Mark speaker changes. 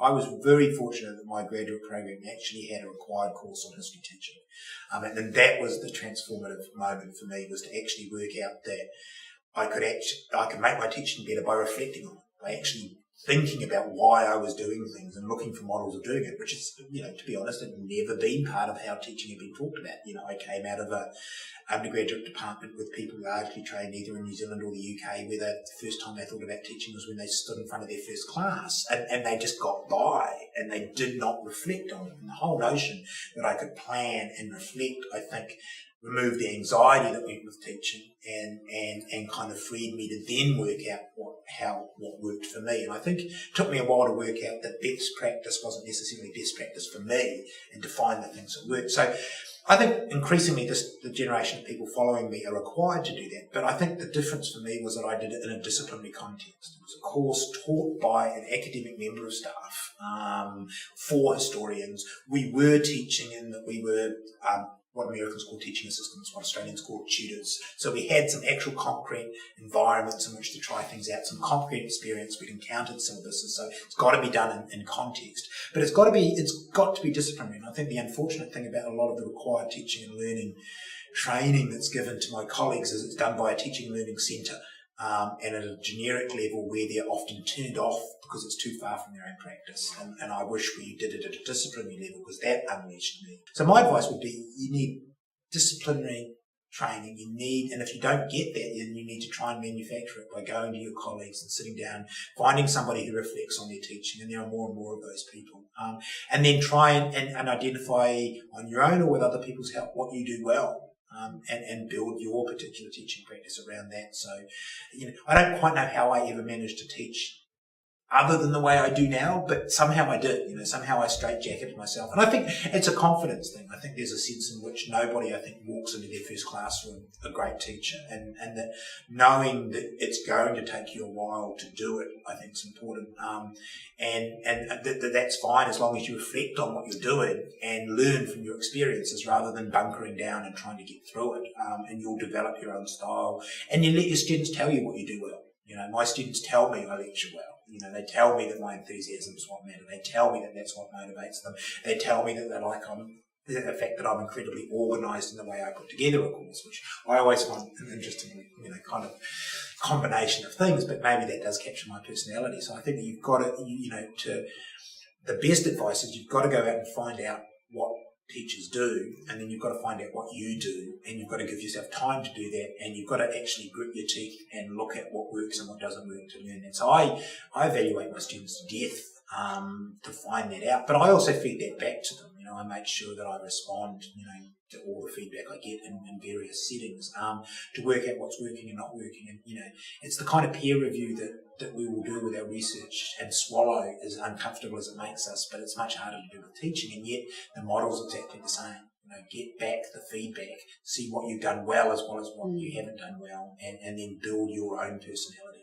Speaker 1: I was very fortunate that my graduate program actually had a required course on history teaching. And that was the transformative moment for me, was to actually work out that I could make my teaching better by reflecting on it, by actually thinking about why I was doing things and looking for models of doing it, which is, to be honest, had never been part of how teaching had been talked about. I came out of a undergraduate department with people largely trained either in New Zealand or the UK, where the first time they thought about teaching was when they stood in front of their first class, and they just got by, and they did not reflect on it. And the whole notion that I could plan and reflect, I think, removed the anxiety that went with teaching and kind of freed me to then work out what worked for me. And I think it took me a while to work out that best practice wasn't necessarily best practice for me, and to find the things that worked. So I think increasingly the generation of people following me are required to do that. But I think the difference for me was that I did it in a disciplinary context. It was a course taught by an academic member of staff for historians. We were teaching in that we were what Americans call teaching assistants, what Australians call tutors. So we had some actual concrete environments in which to try things out, some concrete experience. We'd encountered syllabuses, so it's got to be done in context. But it's got to be disciplinary. And I think the unfortunate thing about a lot of the required teaching and learning training that's given to my colleagues is it's done by a teaching and learning centre. And at a generic level where they're often turned off because it's too far from their own practice. And I wish we did it at a disciplinary level, because that unleashed me. So my advice would be, you need disciplinary training. And if you don't get that, then you need to try and manufacture it by going to your colleagues and sitting down, finding somebody who reflects on their teaching, and there are more and more of those people. And then try and identify on your own or with other people's help what you do well. And build your particular teaching practice around that. So, I don't quite know how I ever managed to teach other than the way I do now, but somehow I did. Somehow I straitjacketed myself. And I think it's a confidence thing. I think there's a sense in which nobody, I think, walks into their first classroom a great teacher, and that knowing that it's going to take you a while to do it, I think is important. And that's fine as long as you reflect on what you're doing and learn from your experiences rather than bunkering down and trying to get through it. And you'll develop your own style, and you let your students tell you what you do well. My students tell me I lecture well. They tell me that my enthusiasm is what matters. They tell me that that's what motivates them. They tell me that they like the fact that I'm incredibly organised in the way I put together a course, which I always find an interesting, kind of combination of things, but maybe that does capture my personality. So I think that you've got to, the best advice is you've got to go out and find out what teachers do, and then you've got to find out what you do, and you've got to give yourself time to do that, and you've got to actually grit your teeth and look at what works and what doesn't work to learn that. So I evaluate my students to death to find that out, but I also feed that back to them. I make sure that I respond, to all the feedback I get in various settings to work out what's working and not working. And, it's the kind of peer review that we will do with our research and swallow, as uncomfortable as it makes us, but it's much harder to do with teaching, and yet the model's exactly the same. Get back the feedback, see what you've done well as what you haven't done well, and then build your own personality.